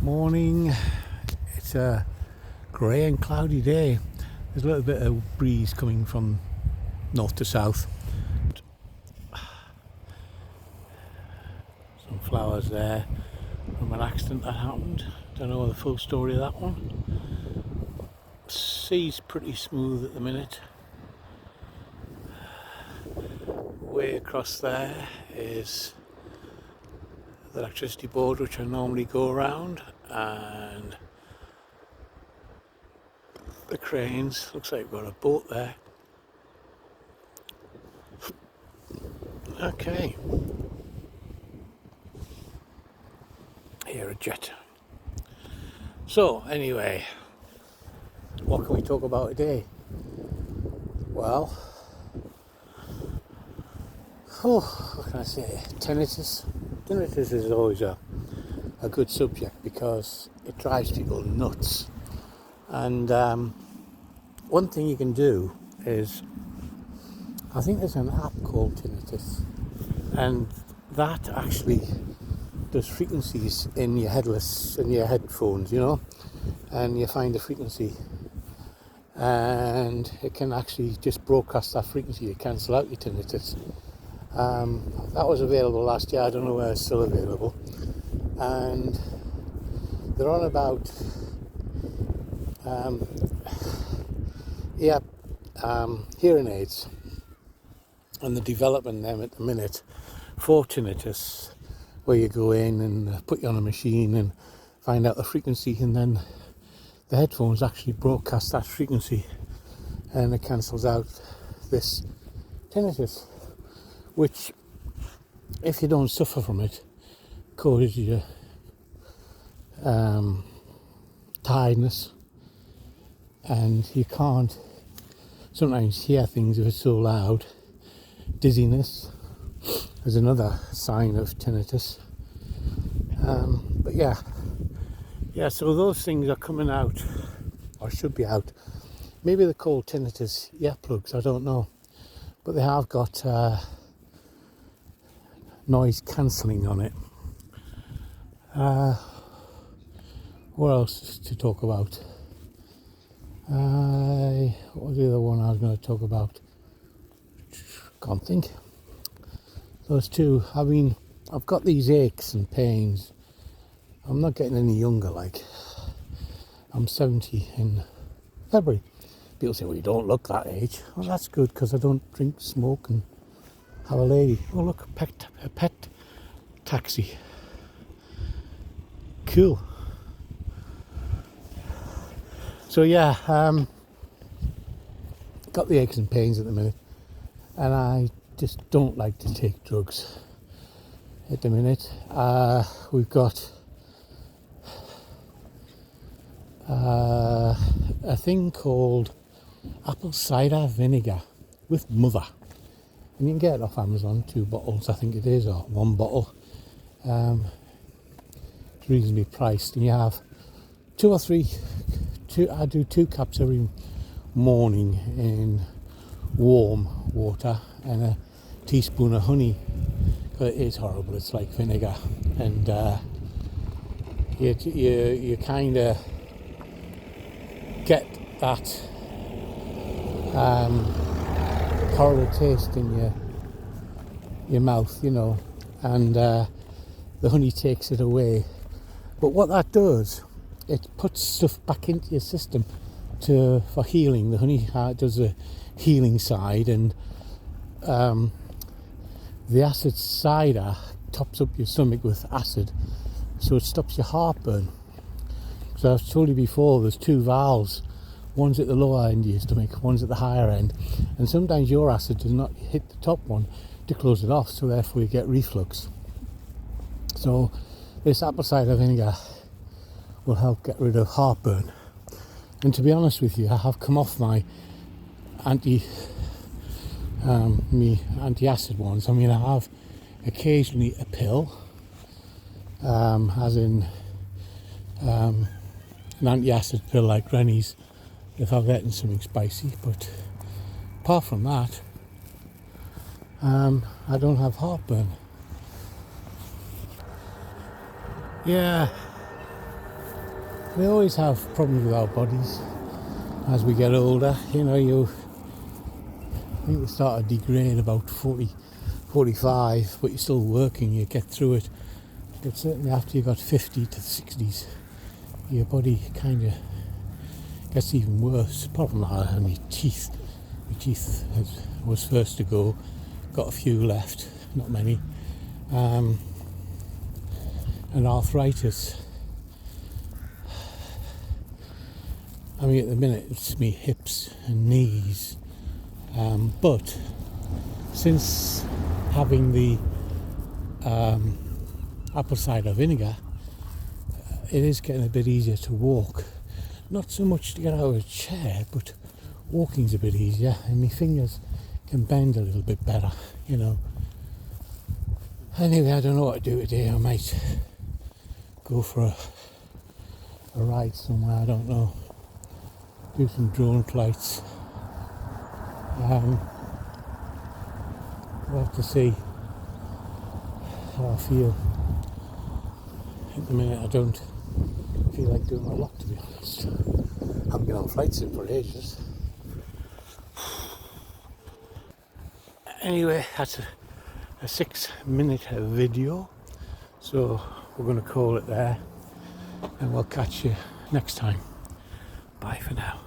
Morning. It's a grey and cloudy day. There's a little bit of breeze coming from north to south. Some flowers there from an accident that happened. Don't know the full story of that one. Sea's pretty smooth at the minute. Way across there is the electricity board which I normally go around, and the cranes. Looks like we've got a boat there. Okay. Here a jet. So anyway, what can we talk about today? Well, what can I say? Tinnitus. Tinnitus is always a good subject because it drives people nuts. And one thing you can do is, I think there's an app called Tinnitus, and that actually does frequencies in your headphones, and you find the frequency, and it can actually just broadcast that frequency to cancel out your tinnitus. That was available last year. I don't know whether it's still available, and they're on about hearing aids, and they're developing them at the minute for tinnitus, where you go in and put you on a machine and find out the frequency, and then the headphones actually broadcast that frequency, and it cancels out this tinnitus, which, if you don't suffer from it, causes you tiredness, and you can't sometimes hear things if it's so loud. Dizziness is another sign of tinnitus. But so those things are coming out, or should be out. Maybe they're called tinnitus earplugs, I don't know, but they have got noise cancelling on it. What else to talk about? What was the other one I was going to talk about? Can't think. Those two. I've got these aches and pains. I'm not getting any younger. I'm 70 in February. People say, well, you don't look that age. Well, that's good, because I don't drink, smoke, and have a lady. Oh, look, a pet taxi. Cool. So got the aches and pains at the minute, and I just don't like to take drugs at the minute. We've got a thing called apple cider vinegar with mother, and you can get it off Amazon, 2 bottles I think it is, or 1 bottle. It's reasonably priced, and you have 2 or 3. I do 2 cups every morning in warm water, and a teaspoon of honey. It is horrible. It's like vinegar, and you kind of get that horrible taste in your mouth, and the honey takes it away. But what that does, it puts stuff back into your system for healing. The honey does the healing side, and the acid cider tops up your stomach with acid, so it stops your heartburn. So I've told you before, there's 2 valves. One's at the lower end of your stomach, one's at the higher end, and sometimes your acid does not hit the top one to close it off, so therefore you get reflux. So this apple cider vinegar will help get rid of heartburn. And to be honest with you, I have come off my anti-acid ones. I have occasionally a pill, as in an anti-acid pill like Rennie's, if I'm getting something spicy. But apart from that, I don't have heartburn. Yeah, We always have problems with our bodies as we get older. You know, I think you start to degrade about 40, 45, but you're still working, you get through it. But certainly after you got 50 to the 60s, your body kind of gets even worse. Apart from that, and your teeth was first to go. Got a few left, not many. And arthritis. I mean, at the minute it's me hips and knees. But since having the apple cider vinegar, it is getting a bit easier to walk. Not so much to get out of a chair, but walking's a bit easier, and my fingers can bend a little bit better, you know. Anyway, I don't know what to do today. I might go for a ride somewhere, I don't know. Do some drone flights. We'll have to see how I feel. At the minute I don't feel like doing a lot, to be honest. I haven't been on flights in for ages. Anyway, that's a 6-minute video, so we're going to call it there, and we'll catch you next time. Bye for now.